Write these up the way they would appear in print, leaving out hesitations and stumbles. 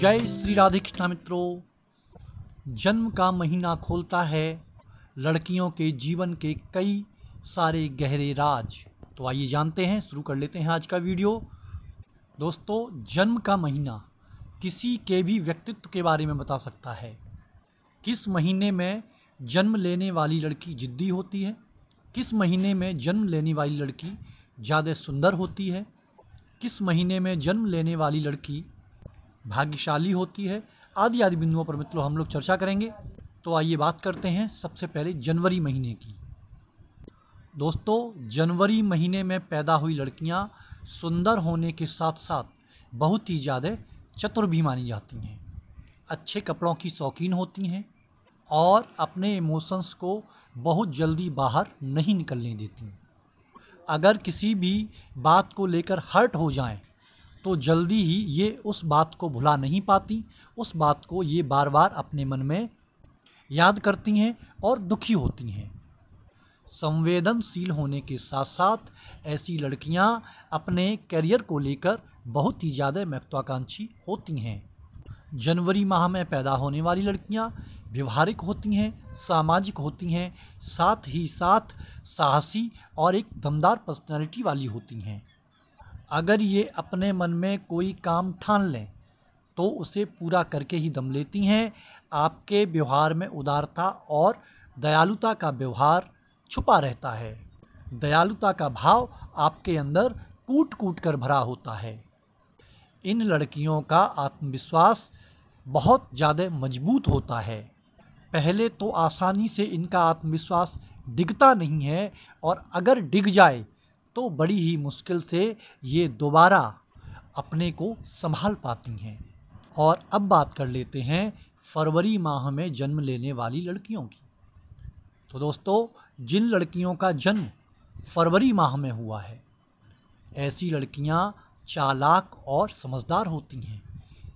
जय श्री राधे कृष्णा मित्रों। जन्म का महीना खोलता है लड़कियों के जीवन के कई सारे गहरे राज। तो आइए जानते हैं, शुरू कर लेते हैं आज का वीडियो। दोस्तों, जन्म का महीना किसी के भी व्यक्तित्व के बारे में बता सकता है। किस महीने में जन्म लेने वाली लड़की जिद्दी होती है, किस महीने में जन्म लेने वाली लड़की ज़्यादा सुंदर होती है, किस महीने में जन्म लेने वाली लड़की भाग्यशाली होती है, आदि आदि बिंदुओं पर मित्रों हम लोग चर्चा करेंगे। तो आइए बात करते हैं सबसे पहले जनवरी महीने की। दोस्तों, जनवरी महीने में पैदा हुई लड़कियां सुंदर होने के साथ साथ बहुत ही ज़्यादा चतुर भी मानी जाती हैं, अच्छे कपड़ों की शौकीन होती हैं और अपने इमोशंस को बहुत जल्दी बाहर नहीं निकलने देती। अगर किसी भी बात को लेकर हर्ट हो जाएं तो जल्दी ही ये उस बात को भुला नहीं पाती, उस बात को ये बार बार अपने मन में याद करती हैं और दुखी होती हैं। संवेदनशील होने के साथ साथ ऐसी लड़कियां अपने करियर को लेकर बहुत ही ज़्यादा महत्वाकांक्षी होती हैं। जनवरी माह में पैदा होने वाली लड़कियां व्यवहारिक होती हैं, सामाजिक होती हैं, साथ ही साथ साहसी और एक दमदार पर्सनैलिटी वाली होती हैं। अगर ये अपने मन में कोई काम ठान लें तो उसे पूरा करके ही दम लेती हैं। आपके व्यवहार में उदारता और दयालुता का व्यवहार छुपा रहता है। दयालुता का भाव आपके अंदर कूट कूट कर भरा होता है। इन लड़कियों का आत्मविश्वास बहुत ज़्यादा मजबूत होता है। पहले तो आसानी से इनका आत्मविश्वास डिगता नहीं है और अगर डिग जाए तो बड़ी ही मुश्किल से ये दोबारा अपने को संभाल पाती हैं। और अब बात कर लेते हैं फरवरी माह में जन्म लेने वाली लड़कियों की। तो दोस्तों, जिन लड़कियों का जन्म फरवरी माह में हुआ है, ऐसी लड़कियां चालाक और समझदार होती हैं।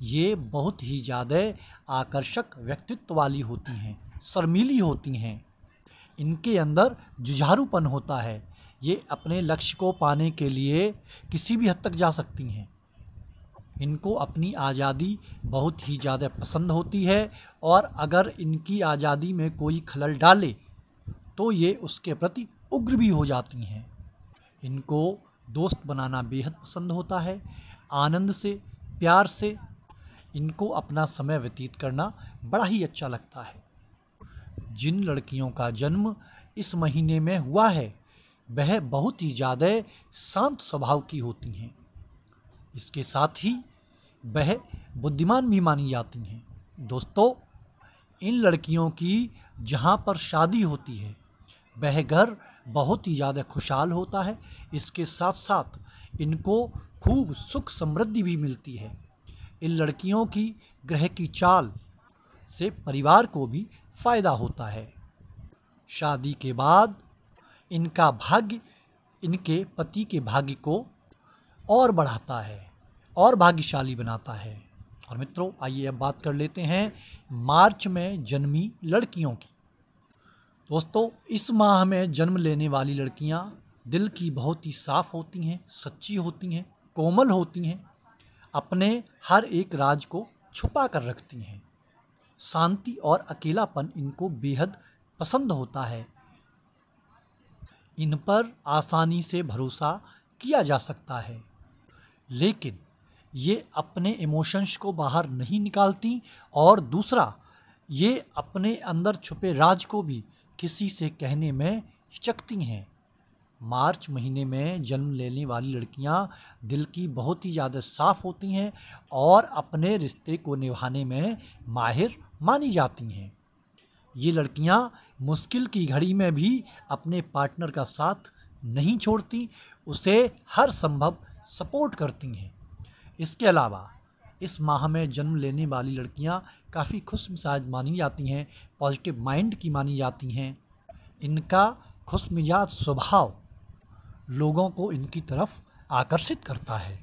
ये बहुत ही ज़्यादा आकर्षक व्यक्तित्व वाली होती हैं, शर्मीली होती हैं। इनके अंदर जुझारूपन होता है। ये अपने लक्ष्य को पाने के लिए किसी भी हद तक जा सकती हैं। इनको अपनी आज़ादी बहुत ही ज़्यादा पसंद होती है और अगर इनकी आज़ादी में कोई खलल डाले तो ये उसके प्रति उग्र भी हो जाती हैं। इनको दोस्त बनाना बेहद पसंद होता है। आनंद से, प्यार से इनको अपना समय व्यतीत करना बड़ा ही अच्छा लगता है। जिन लड़कियों का जन्म इस महीने में हुआ है वह बहुत ही ज़्यादा शांत स्वभाव की होती हैं। इसके साथ ही वह बुद्धिमान भी मानी जाती हैं। दोस्तों, इन लड़कियों की जहाँ पर शादी होती है वह घर बहुत ही ज़्यादा खुशहाल होता है। इसके साथ साथ इनको खूब सुख समृद्धि भी मिलती है। इन लड़कियों की ग्रह की चाल से परिवार को भी फ़ायदा होता है। शादी के बाद इनका भाग्य इनके पति के भाग्य को और बढ़ाता है और भाग्यशाली बनाता है। और मित्रों, आइए अब बात कर लेते हैं मार्च में जन्मी लड़कियों की। दोस्तों, इस माह में जन्म लेने वाली लड़कियां दिल की बहुत ही साफ़ होती हैं, सच्ची होती हैं, कोमल होती हैं, अपने हर एक राज को छुपा कर रखती हैं। शांति और अकेलापन इनको बेहद पसंद होता है। इन पर आसानी से भरोसा किया जा सकता है, लेकिन ये अपने इमोशंस को बाहर नहीं निकालती और दूसरा ये अपने अंदर छुपे राज को भी किसी से कहने में हिचकती हैं। मार्च महीने में जन्म लेने वाली लड़कियां दिल की बहुत ही ज़्यादा साफ़ होती हैं और अपने रिश्ते को निभाने में माहिर मानी जाती हैं। ये लड़कियां मुश्किल की घड़ी में भी अपने पार्टनर का साथ नहीं छोड़ती, उसे हर संभव सपोर्ट करती हैं। इसके अलावा इस माह में जन्म लेने वाली लड़कियां काफ़ी खुश मिजाज मानी जाती हैं, पॉजिटिव माइंड की मानी जाती हैं। इनका खुश मिजाज स्वभाव लोगों को इनकी तरफ आकर्षित करता है।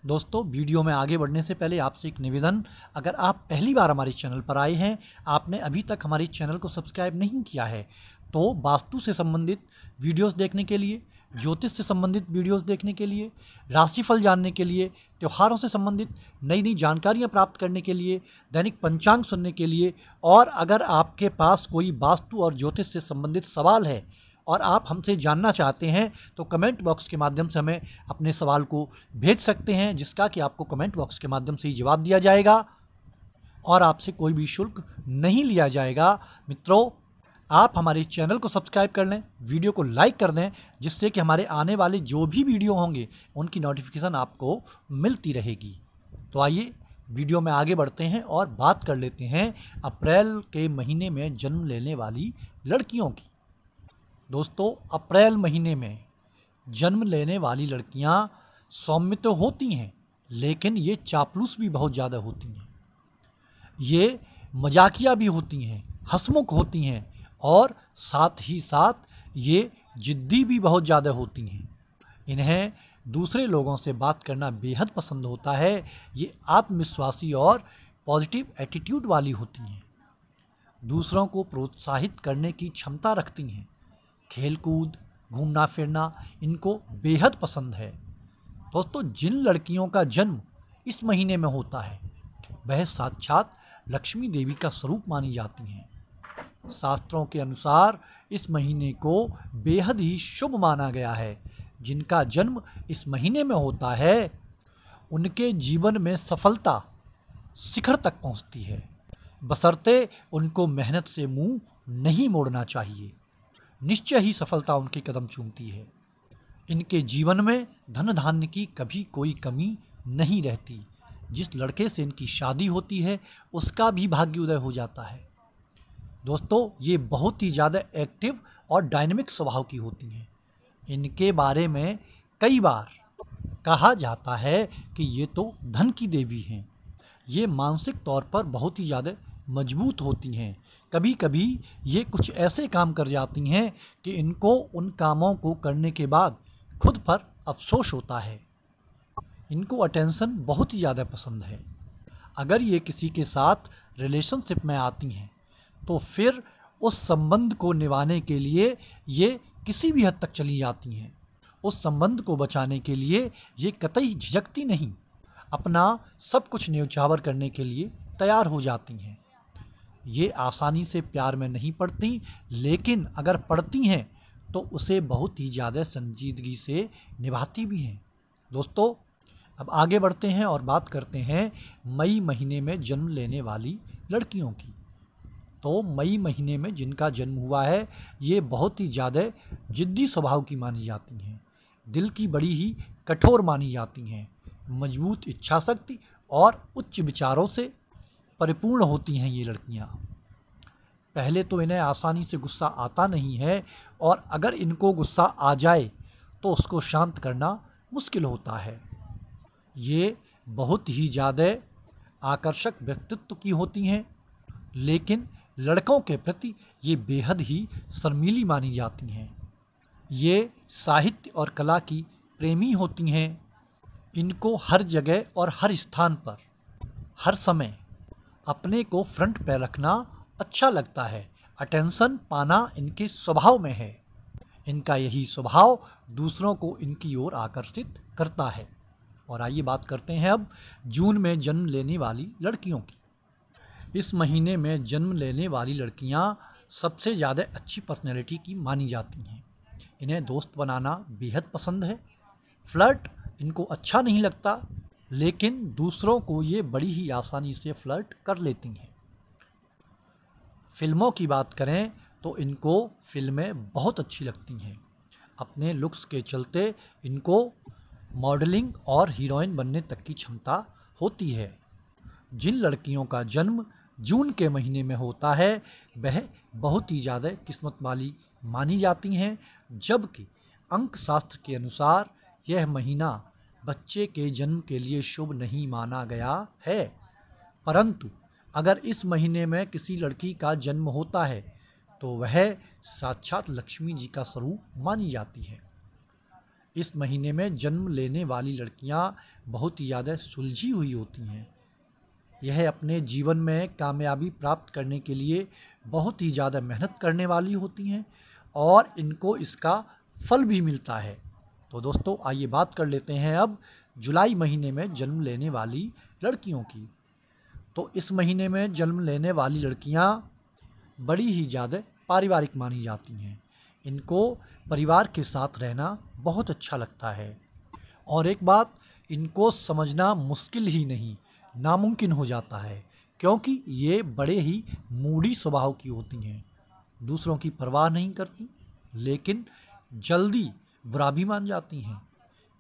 दोस्तों, वीडियो में आगे बढ़ने से पहले आपसे एक निवेदन, अगर आप पहली बार हमारे चैनल पर आए हैं, आपने अभी तक हमारे चैनल को सब्सक्राइब नहीं किया है, तो वास्तु से संबंधित वीडियोस देखने के लिए ज्योतिष से संबंधित वीडियोस देखने के लिए, राशिफल जानने के लिए, त्योहारों से संबंधित नई नई जानकारियाँ प्राप्त करने के लिए, दैनिक पंचांग सुनने के लिए, और अगर आपके पास कोई वास्तु और ज्योतिष से संबंधित सवाल है और आप हमसे जानना चाहते हैं तो कमेंट बॉक्स के माध्यम से हमें अपने सवाल को भेज सकते हैं, जिसका कि आपको कमेंट बॉक्स के माध्यम से ही जवाब दिया जाएगा और आपसे कोई भी शुल्क नहीं लिया जाएगा। मित्रों, आप हमारे चैनल को सब्सक्राइब कर लें, वीडियो को लाइक कर दें, जिससे कि हमारे आने वाले जो भी वीडियो होंगे उनकी नोटिफिकेशन आपको मिलती रहेगी। तो आइए वीडियो में आगे बढ़ते हैं और बात कर लेते हैं अप्रैल के महीने में जन्म लेने वाली लड़कियों की। दोस्तों, अप्रैल महीने में जन्म लेने वाली लड़कियां सौम्य तो होती हैं, लेकिन ये चापलूस भी बहुत ज़्यादा होती हैं। ये मजाकिया भी होती हैं, हंसमुख होती हैं और साथ ही साथ ये जिद्दी भी बहुत ज़्यादा होती हैं। इन्हें दूसरे लोगों से बात करना बेहद पसंद होता है। ये आत्मविश्वासी और पॉजिटिव एटीट्यूड वाली होती हैं। दूसरों को प्रोत्साहित करने की क्षमता रखती हैं। खेलकूद, घूमना फिरना इनको बेहद पसंद है। दोस्तों, जिन लड़कियों का जन्म इस महीने में होता है वह साक्षात लक्ष्मी देवी का स्वरूप मानी जाती हैं। शास्त्रों के अनुसार इस महीने को बेहद ही शुभ माना गया है। जिनका जन्म इस महीने में होता है उनके जीवन में सफलता शिखर तक पहुंचती है, बशर्ते उनको मेहनत से मुंह नहीं मोड़ना चाहिए। निश्चय ही सफलता उनके कदम चूमती है। इनके जीवन में धन धान्य की कभी कोई कमी नहीं रहती। जिस लड़के से इनकी शादी होती है उसका भी भाग्योदय हो जाता है। दोस्तों, ये बहुत ही ज़्यादा एक्टिव और डायनेमिक स्वभाव की होती हैं। इनके बारे में कई बार कहा जाता है कि ये तो धन की देवी हैं। ये मानसिक तौर पर बहुत ही ज़्यादा मजबूत होती हैं। कभी कभी ये कुछ ऐसे काम कर जाती हैं कि इनको उन कामों को करने के बाद खुद पर अफसोस होता है। इनको अटेंशन बहुत ही ज़्यादा पसंद है। अगर ये किसी के साथ रिलेशनशिप में आती हैं तो फिर उस संबंध को निभाने के लिए ये किसी भी हद तक चली जाती हैं। उस संबंध को बचाने के लिए ये कतई झिझकती नहीं, अपना सब कुछ न्यौछावर करने के लिए तैयार हो जाती हैं। ये आसानी से प्यार में नहीं पड़ती, लेकिन अगर पड़ती हैं तो उसे बहुत ही ज़्यादा संजीदगी से निभाती भी हैं। दोस्तों, अब आगे बढ़ते हैं और बात करते हैं मई महीने में जन्म लेने वाली लड़कियों की। तो मई महीने में जिनका जन्म हुआ है ये बहुत ही ज़्यादा जिद्दी स्वभाव की मानी जाती हैं। दिल की बड़ी ही कठोर मानी जाती हैं। मजबूत इच्छा शक्ति और उच्च विचारों से परिपूर्ण होती हैं ये लड़कियां। पहले तो इन्हें आसानी से गुस्सा आता नहीं है, और अगर इनको गुस्सा आ जाए तो उसको शांत करना मुश्किल होता है। ये बहुत ही ज़्यादा आकर्षक व्यक्तित्व की होती हैं, लेकिन लड़कों के प्रति ये बेहद ही शर्मीली मानी जाती हैं। ये साहित्य और कला की प्रेमी होती हैं। इनको हर जगह और हर स्थान पर हर समय अपने को फ्रंट पे रखना अच्छा लगता है। अटेंशन पाना इनके स्वभाव में है। इनका यही स्वभाव दूसरों को इनकी ओर आकर्षित करता है। और आइए बात करते हैं अब जून में जन्म लेने वाली लड़कियों की। इस महीने में जन्म लेने वाली लड़कियां सबसे ज़्यादा अच्छी पर्सनैलिटी की मानी जाती हैं। इन्हें दोस्त बनाना बेहद पसंद है। फ्लर्ट इनको अच्छा नहीं लगता, लेकिन दूसरों को ये बड़ी ही आसानी से फ्लर्ट कर लेती हैं। फिल्मों की बात करें तो इनको फिल्में बहुत अच्छी लगती हैं। अपने लुक्स के चलते इनको मॉडलिंग और हीरोइन बनने तक की क्षमता होती है। जिन लड़कियों का जन्म जून के महीने में होता है वह बहुत ही ज़्यादा किस्मत वाली मानी जाती हैं, जबकि अंक शास्त्र के अनुसार यह महीना बच्चे के जन्म के लिए शुभ नहीं माना गया है। परंतु अगर इस महीने में किसी लड़की का जन्म होता है तो वह साक्षात लक्ष्मी जी का स्वरूप मानी जाती है। इस महीने में जन्म लेने वाली लड़कियां बहुत ही ज़्यादा सुलझी हुई होती हैं। यह अपने जीवन में कामयाबी प्राप्त करने के लिए बहुत ही ज़्यादा मेहनत करने वाली होती हैं और इनको इसका फल भी मिलता है। तो दोस्तों आइए बात कर लेते हैं अब जुलाई महीने में जन्म लेने वाली लड़कियों की। तो इस महीने में जन्म लेने वाली लड़कियां बड़ी ही ज़्यादा पारिवारिक मानी जाती हैं। इनको परिवार के साथ रहना बहुत अच्छा लगता है और एक बात, इनको समझना मुश्किल ही नहीं, नामुमकिन हो जाता है, क्योंकि ये बड़े ही मूडी स्वभाव की होती हैं। दूसरों की परवाह नहीं करती, लेकिन जल्दी बुरा भी मान जाती हैं,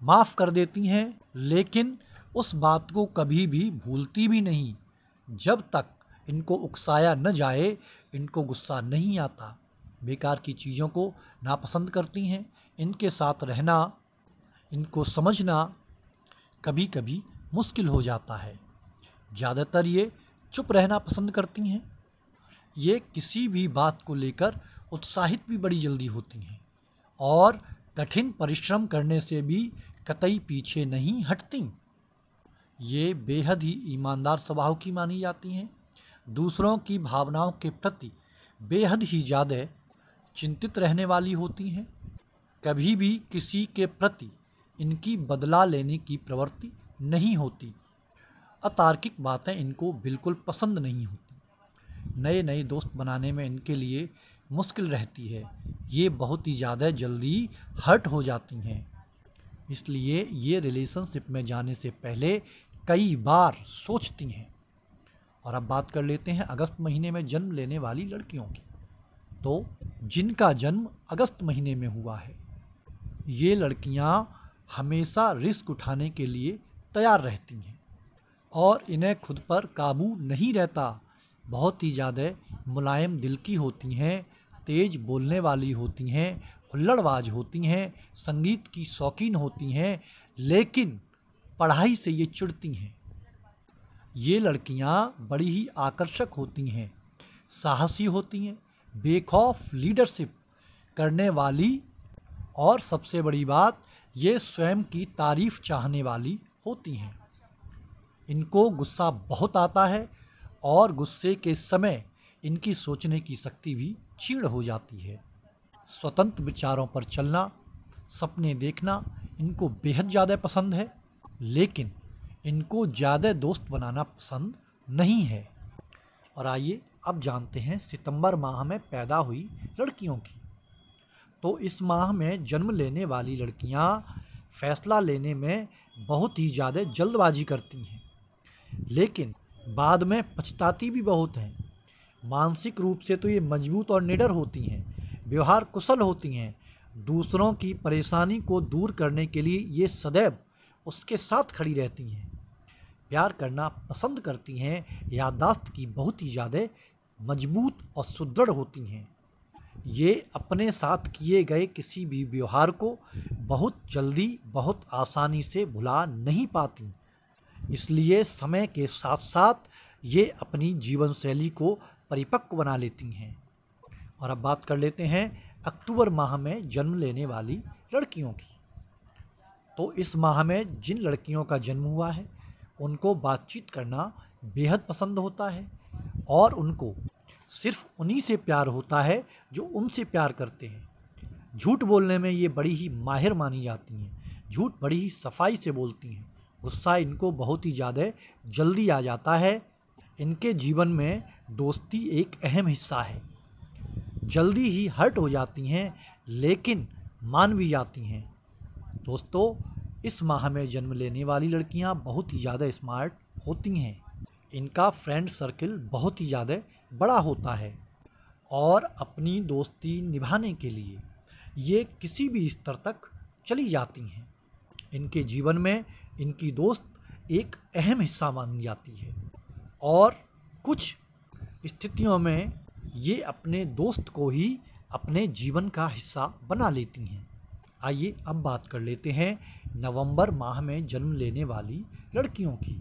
माफ़ कर देती हैं, लेकिन उस बात को कभी भी भूलती भी नहीं। जब तक इनको उकसाया न जाए, इनको गुस्सा नहीं आता। बेकार की चीज़ों को नापसंद करती हैं। इनके साथ रहना, इनको समझना कभी कभी मुश्किल हो जाता है। ज़्यादातर ये चुप रहना पसंद करती हैं। ये किसी भी बात को लेकर उत्साहित भी बड़ी जल्दी होती हैं और कठिन परिश्रम करने से भी कतई पीछे नहीं हटती। ये बेहद ही ईमानदार स्वभाव की मानी जाती हैं। दूसरों की भावनाओं के प्रति बेहद ही ज़्यादा चिंतित रहने वाली होती हैं। कभी भी किसी के प्रति इनकी बदला लेने की प्रवृत्ति नहीं होती। अतार्किक बातें इनको बिल्कुल पसंद नहीं होती। नए नए दोस्त बनाने में इनके लिए मुश्किल रहती है। ये बहुत ही ज़्यादा जल्दी हर्ट हो जाती हैं, इसलिए ये रिलेशनशिप में जाने से पहले कई बार सोचती हैं। और अब बात कर लेते हैं अगस्त महीने में जन्म लेने वाली लड़कियों की। तो जिनका जन्म अगस्त महीने में हुआ है, ये लड़कियां हमेशा रिस्क उठाने के लिए तैयार रहती हैं और इन्हें खुद पर काबू नहीं रहता। बहुत ही ज़्यादा मुलायम दिल की होती हैं, तेज़ बोलने वाली होती हैं, हुल्लड़बाज होती हैं, संगीत की शौकीन होती हैं, लेकिन पढ़ाई से ये चिढ़ती हैं। ये लड़कियां बड़ी ही आकर्षक होती हैं, साहसी होती हैं, बेखौफ लीडरशिप करने वाली, और सबसे बड़ी बात, ये स्वयं की तारीफ चाहने वाली होती हैं। इनको गुस्सा बहुत आता है और गुस्से के समय इनकी सोचने की शक्ति भी क्षीण हो जाती है। स्वतंत्र विचारों पर चलना, सपने देखना इनको बेहद ज़्यादा पसंद है, लेकिन इनको ज़्यादा दोस्त बनाना पसंद नहीं है। और आइए अब जानते हैं सितंबर माह में पैदा हुई लड़कियों की। तो इस माह में जन्म लेने वाली लड़कियां फैसला लेने में बहुत ही ज़्यादा जल्दबाजी करती हैं, लेकिन बाद में पछताती भी बहुत हैं। मानसिक रूप से तो ये मजबूत और निडर होती हैं, व्यवहार कुशल होती हैं। दूसरों की परेशानी को दूर करने के लिए ये सदैव उसके साथ खड़ी रहती हैं। प्यार करना पसंद करती हैं, याददाश्त की बहुत ही ज़्यादा मजबूत और सुदृढ़ होती हैं। ये अपने साथ किए गए किसी भी व्यवहार को बहुत जल्दी, बहुत आसानी से भुला नहीं पाती। इसलिए समय के साथ साथ ये अपनी जीवन शैली को परिपक्व बना लेती हैं। और अब बात कर लेते हैं अक्टूबर माह में जन्म लेने वाली लड़कियों की। तो इस माह में जिन लड़कियों का जन्म हुआ है, उनको बातचीत करना बेहद पसंद होता है और उनको सिर्फ उन्हीं से प्यार होता है जो उनसे प्यार करते हैं। झूठ बोलने में ये बड़ी ही माहिर मानी जाती हैं, झूठ बड़ी ही सफाई से बोलती हैं। गुस्सा इनको बहुत ही ज़्यादा जल्दी आ जाता है। इनके जीवन में दोस्ती एक अहम हिस्सा है। जल्दी ही हर्ट हो जाती हैं, लेकिन मान भी जाती हैं। दोस्तों, इस माह में जन्म लेने वाली लड़कियां बहुत ही ज़्यादा स्मार्ट होती हैं। इनका फ्रेंड सर्किल बहुत ही ज़्यादा बड़ा होता है और अपनी दोस्ती निभाने के लिए ये किसी भी स्तर तक चली जाती हैं। इनके जीवन में इनकी दोस्त एक अहम हिस्सा मानी जाती है और कुछ स्थितियों में ये अपने दोस्त को ही अपने जीवन का हिस्सा बना लेती हैं। आइए अब बात कर लेते हैं नवंबर माह में जन्म लेने वाली लड़कियों की।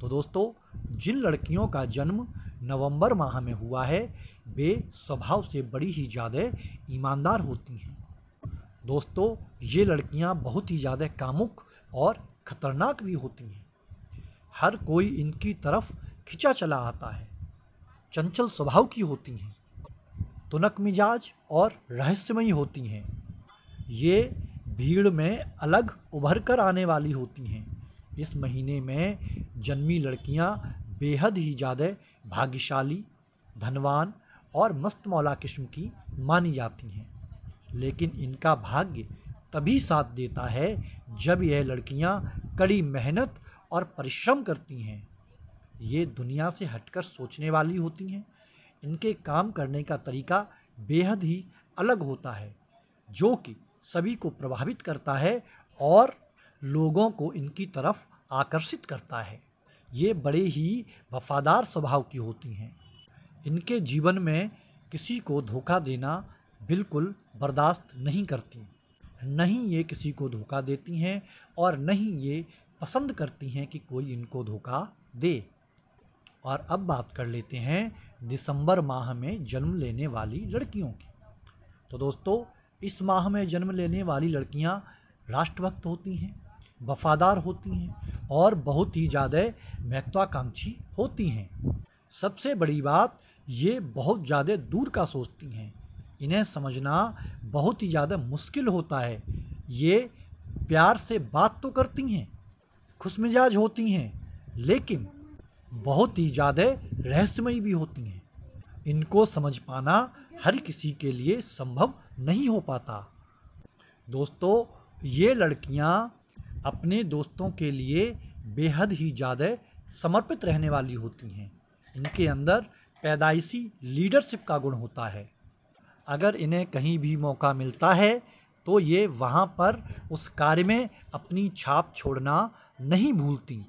तो दोस्तों, जिन लड़कियों का जन्म नवंबर माह में हुआ है, वे स्वभाव से बड़ी ही ज़्यादा ईमानदार होती हैं। दोस्तों, ये लड़कियां बहुत ही ज़्यादा कामुक और ख़तरनाक भी होती हैं। हर कोई इनकी तरफ खिंचा चला आता है। चंचल स्वभाव की होती हैं, तुनक मिजाज और रहस्यमयी होती हैं। ये भीड़ में अलग उभर कर आने वाली होती हैं। इस महीने में जन्मी लड़कियां बेहद ही ज़्यादा भाग्यशाली, धनवान और मस्त मौला किस्म की मानी जाती हैं। लेकिन इनका भाग्य तभी साथ देता है जब यह लड़कियां कड़ी मेहनत और परिश्रम करती हैं। ये दुनिया से हटकर सोचने वाली होती हैं। इनके काम करने का तरीका बेहद ही अलग होता है, जो कि सभी को प्रभावित करता है और लोगों को इनकी तरफ आकर्षित करता है। ये बड़े ही वफादार स्वभाव की होती हैं। इनके जीवन में किसी को धोखा देना बिल्कुल बर्दाश्त नहीं करती। नहीं ये किसी को धोखा देती हैं और नहीं ये पसंद करती हैं कि कोई इनको धोखा दे। और अब बात कर लेते हैं दिसंबर माह में जन्म लेने वाली लड़कियों की। तो दोस्तों, इस माह में जन्म लेने वाली लड़कियां राष्ट्रभक्त होती हैं, वफादार होती हैं और बहुत ही ज़्यादा महत्वाकांक्षी होती हैं। सबसे बड़ी बात, ये बहुत ज़्यादा दूर का सोचती हैं। इन्हें समझना बहुत ही ज़्यादा मुश्किल होता है। ये प्यार से बात तो करती हैं, खुशमिजाज होती हैं, लेकिन बहुत ही ज़्यादा रहस्यमयी भी होती हैं। इनको समझ पाना हर किसी के लिए संभव नहीं हो पाता। दोस्तों, ये लड़कियां अपने दोस्तों के लिए बेहद ही ज़्यादा समर्पित रहने वाली होती हैं। इनके अंदर पैदाइशी लीडरशिप का गुण होता है। अगर इन्हें कहीं भी मौका मिलता है तो ये वहाँ पर उस कार्य में अपनी छाप छोड़ना नहीं भूलती।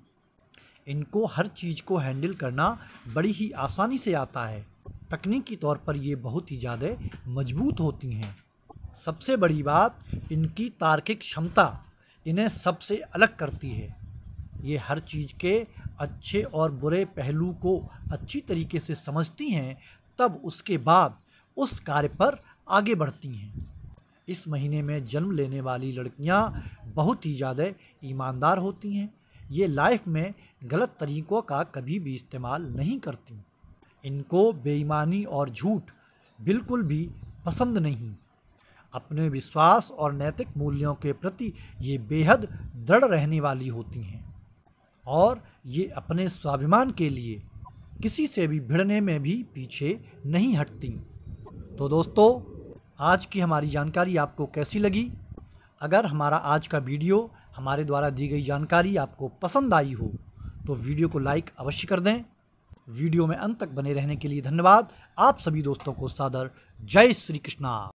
इनको हर चीज़ को हैंडल करना बड़ी ही आसानी से आता है। तकनीकी तौर पर ये बहुत ही ज़्यादा मजबूत होती हैं। सबसे बड़ी बात, इनकी तार्किक क्षमता इन्हें सबसे अलग करती है। ये हर चीज़ के अच्छे और बुरे पहलू को अच्छी तरीके से समझती हैं, तब उसके बाद उस कार्य पर आगे बढ़ती हैं। इस महीने में जन्म लेने वाली लड़कियां बहुत ही ज़्यादा ईमानदार होती हैं। ये लाइफ में गलत तरीक़ों का कभी भी इस्तेमाल नहीं करती। इनको बेईमानी और झूठ बिल्कुल भी पसंद नहीं। अपने विश्वास और नैतिक मूल्यों के प्रति ये बेहद दृढ़ रहने वाली होती हैं और ये अपने स्वाभिमान के लिए किसी से भी भिड़ने में भी पीछे नहीं हटती। तो दोस्तों, आज की हमारी जानकारी आपको कैसी लगी? अगर हमारा आज का वीडियो, हमारे द्वारा दी गई जानकारी आपको पसंद आई हो तो वीडियो को लाइक अवश्य कर दें। वीडियो में अंत तक बने रहने के लिए धन्यवाद। आप सभी दोस्तों को सादर जय श्री कृष्णा।